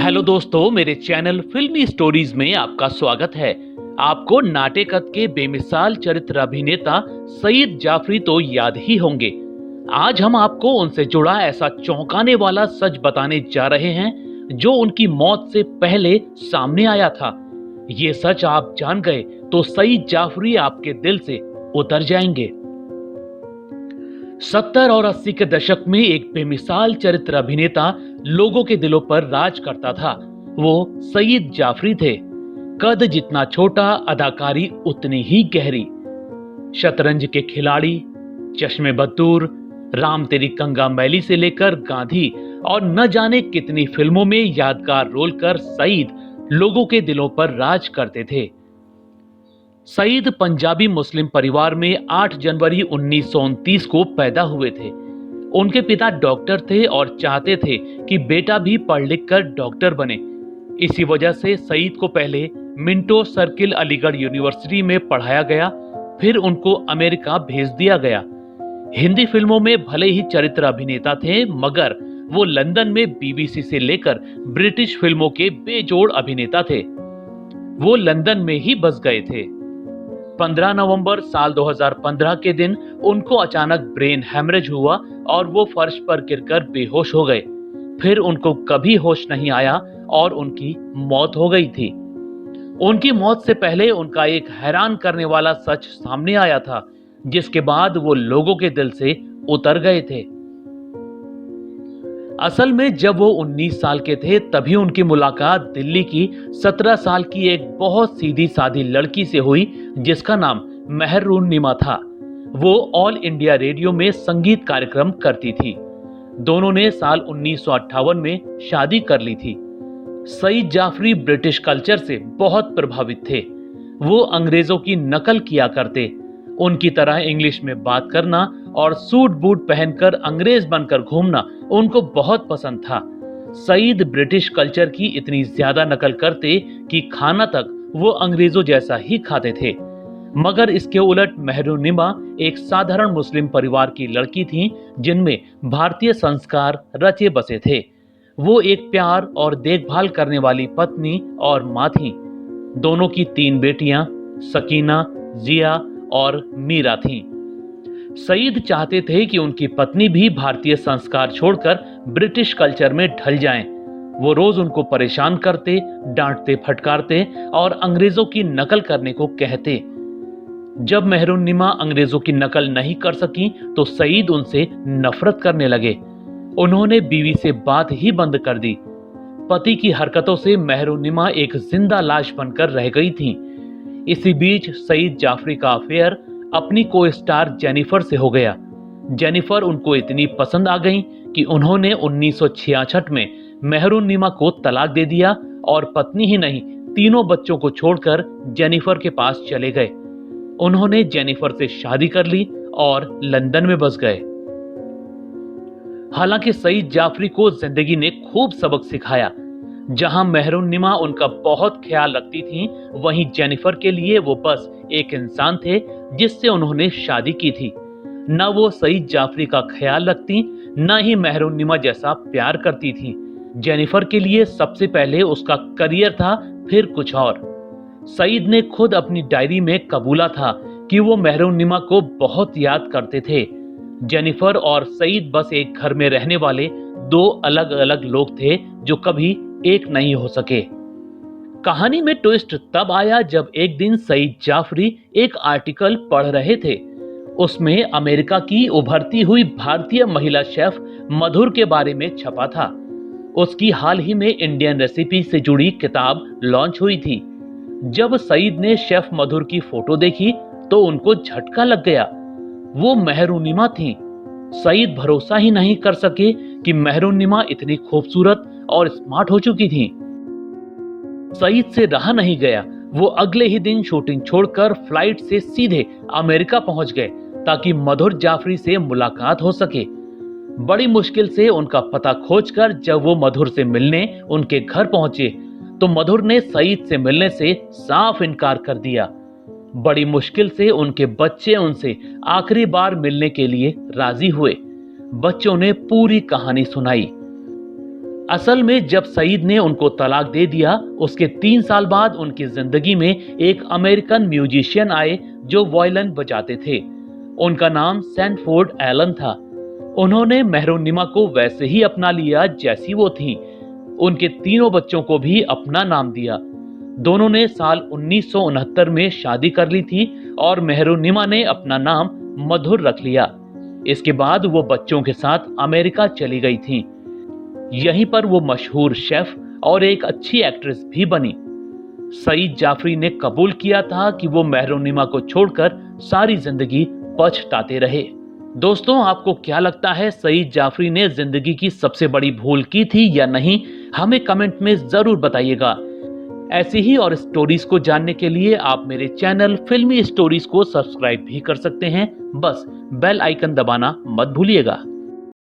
Hello दोस्तों, मेरे channel फिल्मी स्टोरीज में आपका स्वागत है। आपको नाटेकत के बेमिसाल चरित्र अभिनेता सईद जाफरी तो याद ही होंगे। आज हम आपको उनसे जुड़ा ऐसा चौंकाने वाला सच बताने जा रहे हैं जो उनकी मौत से पहले सामने आया था। ये सच आप जान गए तो सईद जाफरी आपके दिल से उतर जाएंगे। 70 और 80 के दशक में एक बेमिसाल चरित्र अभिनेता लोगों के दिलों पर राज करता था। वो सईद जाफरी थे। कद जितना छोटा, अदाकारी उतनी ही गहरी। शतरंज के खिलाड़ी, चश्मे बदूर, राम तेरी गंगा मैली से लेकर गांधी और न जाने कितनी फिल्मों में यादगार रोल कर सईद लोगों के दिलों पर राज करते थे। सईद पंजाबी मुस्लिम परिवार में 8 जनवरी 1929 को पैदा हुए थे। उनके पिता डॉक्टर थे और चाहते थे कि बेटा भी पढ़ लिख कर डॉक्टर बने। इसी वजह से सईद को पहले मिंटो सर्किल अलीगढ़ यूनिवर्सिटी में पढ़ाया गया, फिर उनको अमेरिका भेज दिया गया। हिंदी फिल्मों में भले ही चरित्र अभिनेता थे, मगर वो लंदन में बीबीसी से लेकर ब्रिटिश फिल्मों के बेजोड़ अभिनेता थे। वो लंदन में ही बस गए थे। 15 नवंबर साल 2015 के दिन उनको अचानक ब्रेन हैमरेज हुआ और वो फर्श पर गिरकर बेहोश हो गए। फिर उनको कभी होश नहीं आया और उनकी मौत हो गई थी। उनकी मौत से पहले उनका एक हैरान करने वाला सच सामने आया था, जिसके बाद वो लोगों के दिल से उतर गए थे। असल में जब वो 19 साल के थे तभी उनकी मुलाकात दिल्ली की 17 साल की एक बहुत सीधी सादी लड़की से हुई जिसका नाम मेहरुन्निमा था। वो ऑल इंडिया रेडियो में संगीत कार्यक्रम करती थी। दोनों ने साल 1958 में शादी कर ली थी। सईद जाफरी ब्रिटिश कल्चर से बहुत प्रभावित थे। वो अंग्रेजों की नकल किया करते। उनकी तरह इंग्लिश में बात करना और सूट बूट पहनकर अंग्रेज बनकर घूमना उनको बहुत पसंद था। सईद ब्रिटिश कल्चर की इतनी ज्यादा नकल करते कि खाना तक वो अंग्रेजों जैसा ही खाते थे। मगर इसके उलट मेहरुन्निमा एक साधारण मुस्लिम परिवार की लड़की थी, जिनमें भारतीय संस्कार रचे बसे थे। वो एक प्यार और देखभाल करने वाली पत्नी और मां थी। दोनों की 3 बेटियां सकीना, जिया और मीरा थीं। सईद चाहते थे कि उनकी पत्नी भी भारतीय संस्कार छोड़कर ब्रिटिश कल्चर में ढल जाएं। वो रोज उनको परेशान करते, डांटते, फटकारते और अंग्रेजों की नकल करने को कहते। जब मेहरुन्निमा अंग्रेजों की नकल नहीं कर सकी तो सईद उनसे नफरत करने लगे। उन्होंने बीवी से बात ही बंद कर दी। पति की हरकतों से मेहरुन्निमा एक जिंदा लाश बनकर रह गई थी। इसी बीच सईद जाफरी का अफेयर अपनी को स्टार जेनिफर से हो गया। जेनिफर उनको इतनी पसंद आ गई कि उन्होंने 1966 में मेहरुन्निमा को तलाक दे दिया और पत्नी ही नहीं, तीनों बच्चों को छोड़कर जेनिफर के पास चले गए। उन्होंने जेनिफर से शादी कर ली और लंदन में बस गए। हालांकि सईद जाफरी को जिंदगी ने खूब सबक सिखाया। जहां मेहरुन्निमा उनका बहुत ख्याल रखती थीं, वहीं जेनिफर के लिए वो बस एक इंसान थे जिससे उन्होंने शादी की थी। न वो सईद जाफरी का ख्याल रखती, न ही मेहरुन्निमा जैसा प्यार करती थी। जेनिफर के लिए सबसे पहले उसका करियर था, फिर कुछ और। सईद ने खुद अपनी डायरी में कबूला था कि वो मेहरुन्निमा को बहुत याद करते थे। जेनिफर और सईद बस एक घर में रहने वाले 2 अलग अलग लोग थे जो कभी एक नहीं हो सके। कहानी में ट्विस्ट तब आया जब एक दिन सईद जाफरी एक आर्टिकल पढ़ रहे थे। उसमें अमेरिका की उभरती हुई भारतीय महिला शेफ मधुर के बारे में छपा था। उसकी हाल ही में इंडियन रेसिपी से जुड़ी किताब लॉन्च हुई थी। जब सईद ने शेफ मधुर की फोटो देखी तो उनको झटका लग गया। वो मेहरुन्निमा थी। सईद भरोसा ही नहीं कर सके कि मेहरुन्निमा इतनी खूबसूरत और स्मार्ट हो चुकी थी। सईद से रहा नहीं गया। वो अगले ही दिन शूटिंग छोड़कर फ्लाइट से सीधे अमेरिका पहुंच गए ताकि मधुर जाफरी से मुलाकात हो सके। बड़ी मुश्किल से उनका पता खोजकर जब वो मधुर से मिलने उनके घर पहुंचे तो मधुर ने सईद से मिलने से साफ इनकार कर दिया। बड़ी मुश्किल से उनके बच्चे उनसे आखिरी बार मिलने के लिए राजी हुए। बच्चों ने पूरी कहानी सुनाई। असल में जब सईद ने उनको तलाक दे दिया, उसके 3 साल बाद उनकी जिंदगी में एक अमेरिकन म्यूजिशियन आए जो वायलिन बजाते थे। उनका नाम सैनफोर्ड एलन था। उन्होंने मेहरुन्निमा को वैसे ही अपना लिया जैसी वो थी। उनके तीनों बच्चों को भी अपना नाम दिया। दोनों ने साल 1969 में शादी कर ली थी और मेहरुन्निमा ने अपना नाम मधुर रख लिया। इसके बाद वो बच्चों के साथ अमेरिका चली गई थी। यहीं पर वो मशहूर शेफ और एक अच्छी एक्ट्रेस भी बनी। सईद जाफरी ने कबूल किया था कि वो मेहरुन्निमा को छोड़कर सारी जिंदगी पछताते रहे। दोस्तों, आपको क्या लगता है, सईद जाफरी ने जिंदगी की सबसे बड़ी भूल की थी या नहीं? हमें कमेंट में जरूर बताइएगा। ऐसी ही और स्टोरीज को जानने के लिए आप मेरे चैनल फिल्मी स्टोरीज को सब्सक्राइब भी कर सकते हैं। बस बेल आइकन दबाना मत भूलिएगा।